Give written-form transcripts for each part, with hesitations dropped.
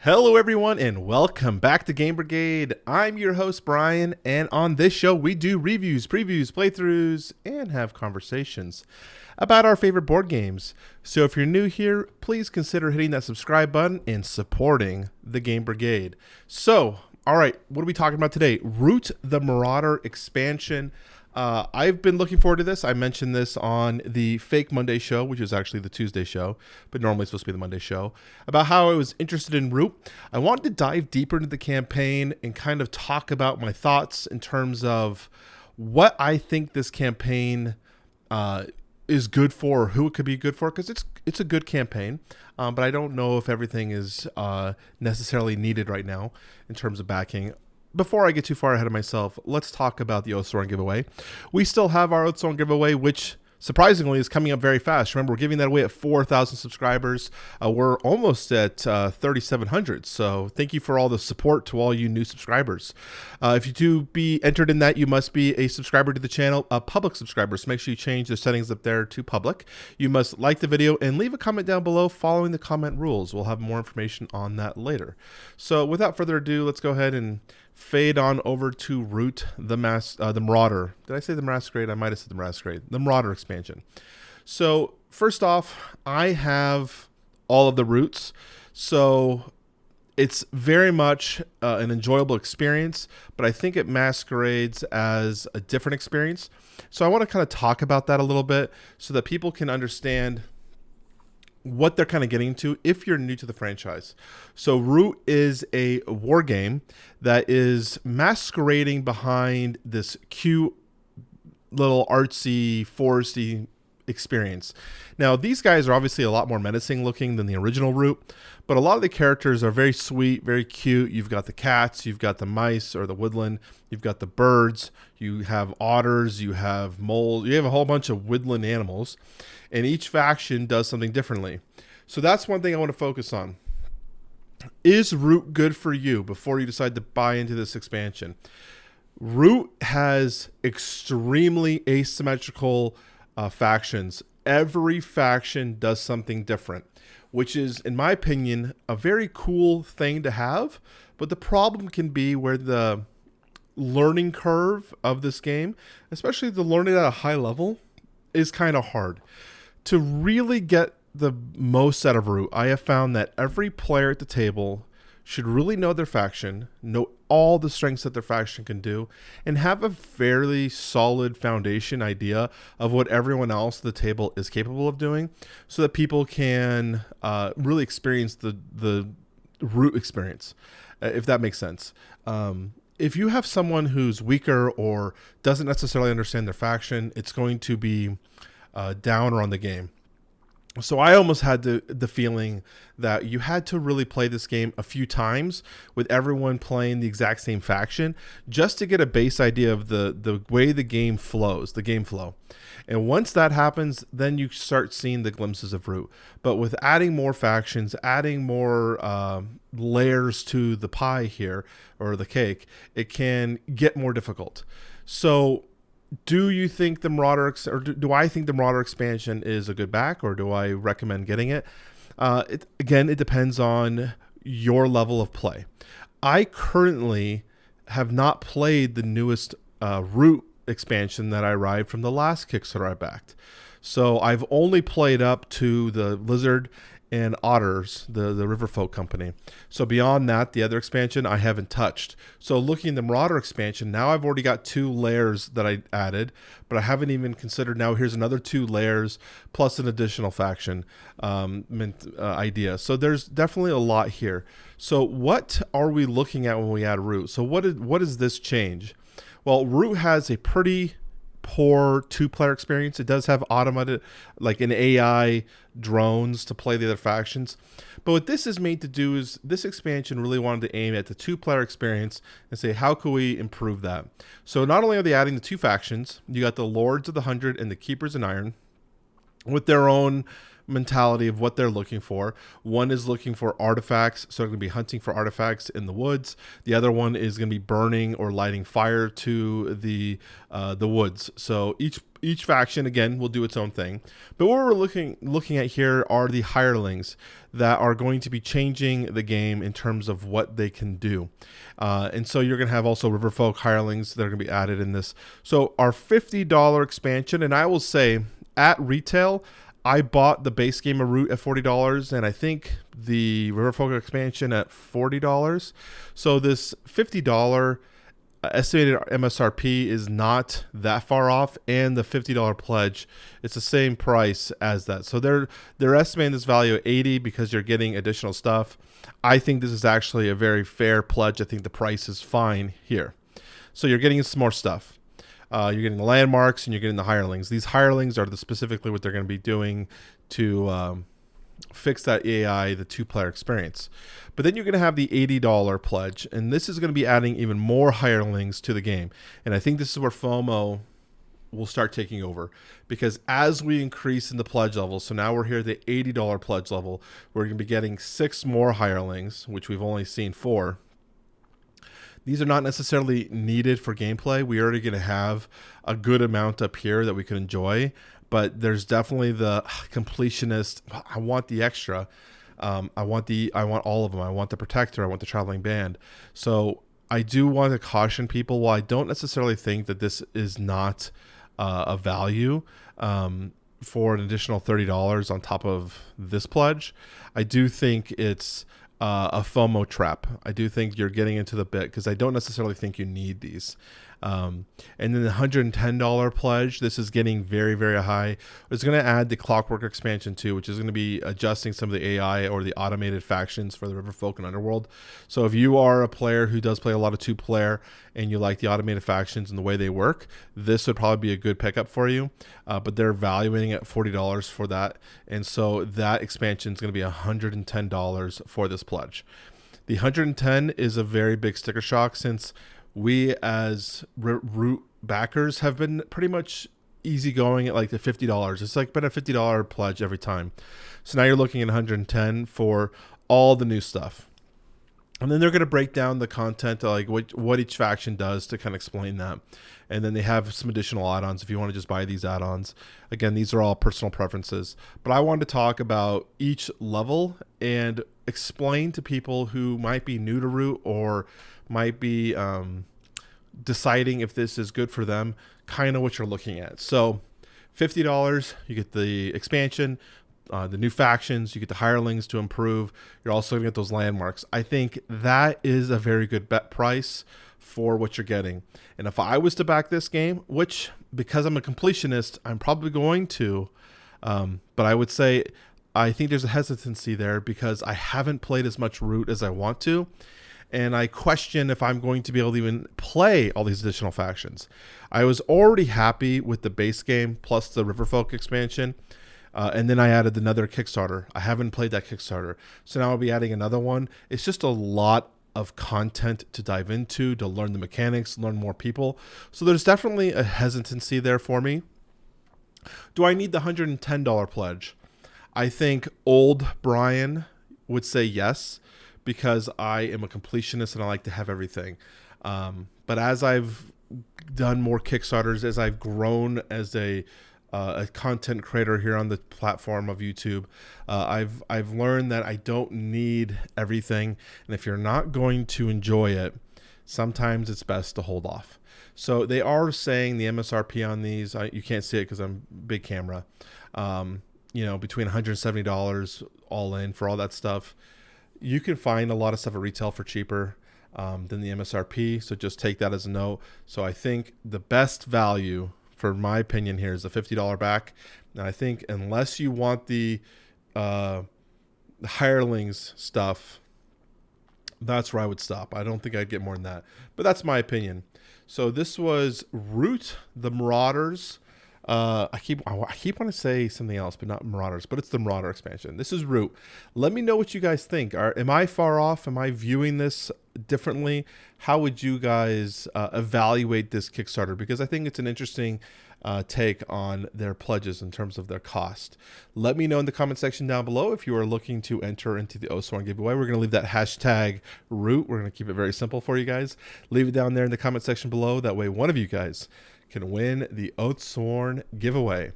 Hello, everyone, and welcome back to Game Brigade. I'm your host, Brian, and on this show, we do reviews, previews, playthroughs, and have conversations about our favorite board games. So if you're new here, please consider hitting that subscribe button and supporting the Game Brigade. So, all right, what are we talking about today? Root the Marauder Expansion. I've been looking forward to this. I mentioned this on the fake Monday show, which is actually the Tuesday show, but normally it's supposed to be the Monday show, about how I was interested in Root. I wanted to dive deeper into the campaign and kind of talk about my thoughts in terms of what I think this campaign is good for, or who it could be good for, because it's a good campaign, but I don't know if everything is necessarily needed right now in terms of backing. Before I get too far ahead of myself, let's talk about the Oathsworn giveaway. We still have our Oathsworn giveaway, which surprisingly is coming up very fast. Remember, we're giving that away at 4,000 subscribers. We're almost at 3,700. So thank you for all the support to all you new subscribers. If you do be entered in that, you must be a subscriber to the channel, a public subscriber. So make sure you change the settings up there to public. You must like the video and leave a comment down below following the comment rules. We'll have more information on that later. So without further ado, let's go ahead and fade on over to Root the Marauder. Did I say the Masquerade? I might have said the Masquerade. The Marauder Expansion. So first off, I have all of the roots. So it's very much an enjoyable experience, but I think it masquerades as a different experience. So I want to kind of talk about that a little bit so that people can understand what they're kind of getting into if you're new to the franchise. So Root is a war game that is masquerading behind this cute little artsy foresty experience. Now these guys are obviously a lot more menacing looking than the original Root, but a lot of the characters are very sweet, very cute. You've got the cats, you've got the mice or the woodland, you've got the birds, you have otters, you have moles, you have a whole bunch of woodland animals, and each faction does something differently. So that's one thing I want to focus on. Is Root good for you before you decide to buy into this expansion? Root has extremely asymmetrical factions. Every faction does something different, which is, in my opinion, a very cool thing to have. But the problem can be where the learning curve of this game, especially the learning at a high level, is kind of hard. To really get the most out of Root, I have found that every player at the table should really know their faction, know all the strengths that their faction can do, and have a fairly solid foundation idea of what everyone else at the table is capable of doing, so that people can really experience the Root experience, if that makes sense. If you have someone who's weaker or doesn't necessarily understand their faction, it's going to be downer on the game. So I almost had the feeling that you had to really play this game a few times with everyone playing the exact same faction just to get a base idea of the way the game flows, the game flow. And once that happens, then you start seeing the glimpses of Root. But with adding more factions, adding more layers to the pie here, or the cake, it can get more difficult. So do you think the Marauder, or do I think the Marauder Expansion is a good back, or do I recommend getting it? Again, it depends on your level of play. I currently have not played the newest Root expansion that I arrived from the last Kickstarter I backed. So I've only played up to the Lizard and Otters, the Riverfolk company. So beyond that, the other expansion I haven't touched. So looking at the Marauder expansion, now I've already got 2 layers that I added, but I haven't even considered now here's another 2 layers plus an additional faction idea. So there's definitely a lot here. So what are we looking at when we add Root? So what is this change? Well, Root has a pretty poor 2-player experience. It does have automated, like an AI drones to play the other factions. But what this is made to do is this expansion really wanted to aim at the 2-player experience and say, how can we improve that? So not only are they adding the 2 factions, you got the Lords of the 100 and the Keepers in Iron with their own mentality of what they're looking for. One is looking for artifacts, so they're going to be hunting for artifacts in the woods. The other one is going to be burning or lighting fire to the woods. So each faction again will do its own thing, but what we're looking at here are the hirelings that are going to be changing the game in terms of what they can do. And so you're going to have also riverfolk hirelings that are going to be added in this. So our $50 expansion, and I will say at retail, I bought the base game of Root at $40, and I think the riverfolk expansion at $40. So this $50 estimated MSRP is not that far off, and the $50 pledge, it's the same price as that. So they're estimating this value at $80 because you're getting additional stuff. I think this is actually a very fair pledge. I think the price is fine here. So you're getting some more stuff. You're getting the landmarks and you're getting the hirelings. These hirelings are specifically what they're going to be doing to fix that AI, the 2-player experience. But then you're going to have the $80 pledge, and this is going to be adding even more hirelings to the game. And I think this is where FOMO will start taking over, because as we increase in the pledge level, so now we're here at the $80 pledge level, we're going to be getting 6 more hirelings, which we've only seen 4. These are not necessarily needed for gameplay. We are already going to have a good amount up here that we can enjoy, but there's definitely the completionist. I want the extra. I want all of them. I want the protector. I want the traveling band. So I do want to caution people. While I don't necessarily think that this is not a value for an additional $30 on top of this pledge, I do think it's a FOMO trap. I do think you're getting into the bit because I don't necessarily think you need these. And then the $110 pledge, this is getting very, very high. It's going to add the Clockwork expansion too, which is going to be adjusting some of the AI or the automated factions for the Riverfolk and Underworld. So if you are a player who does play a lot of 2-player and you like the automated factions and the way they work, this would probably be a good pickup for you. But they're valuing at $40 for that. And so that expansion is going to be $110 for this pledge. The 110 is a very big sticker shock, since we as Root backers have been pretty much easygoing at like the $50. It's like been a $50 pledge every time. So now you're looking at 110 for all the new stuff. And then they're going to break down the content, like what each faction does, to kind of explain that. And then they have some additional add-ons if you want to just buy these add-ons. Again, these are all personal preferences. But I wanted to talk about each level and explain to people who might be new to Root or might be deciding if this is good for them, kind of what you're looking at. So $50, you get the expansion, the new factions, you get the hirelings to improve. You're also going to get those landmarks. I think that is a very good bet price for what you're getting. And if I was to back this game, which because I'm a completionist, I'm probably going to, but I would say I think there's a hesitancy there because I haven't played as much Root as I want to. And I question if I'm going to be able to even play all these additional factions. I was already happy with the base game plus the Riverfolk expansion. And then I added another Kickstarter. I haven't played that Kickstarter. So now I'll be adding another one. It's just a lot of content to dive into, to learn the mechanics, learn more people. So there's definitely a hesitancy there for me. Do I need the $110 pledge? I think old Brian would say yes, because I am a completionist and I like to have everything. But as I've done more Kickstarters, as I've grown as a content creator here on the platform of YouTube, I've learned that I don't need everything. And if you're not going to enjoy it, sometimes it's best to hold off. So they are saying the MSRP on these, you can't see it because I'm big camera, between $170 all in for all that stuff. You can find a lot of stuff at retail for cheaper than the MSRP, so just take that as a note. So I think the best value, for my opinion, here is the $50 back. And I think unless you want the hirelings stuff, that's where I would stop. I don't think I'd get more than that, but that's my opinion. So this was Root, the Marauders. I keep wanting to say something else, but not Marauders, but it's the Marauder expansion. This is Root. Let me know what you guys think. Am I far off? Am I viewing this differently? How would you guys evaluate this Kickstarter? Because I think it's an interesting take on their pledges in terms of their cost. Let me know in the comment section down below if you are looking to enter into the Oswan giveaway. We're going to leave that hashtag Root. We're going to keep it very simple for you guys. Leave it down there in the comment section below. That way one of you guys can win the Oathsworn giveaway.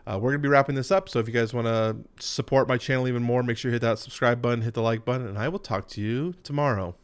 We're going to be wrapping this up, so if you guys want to support my channel even more, make sure you hit that subscribe button, hit the like button, and I will talk to you tomorrow.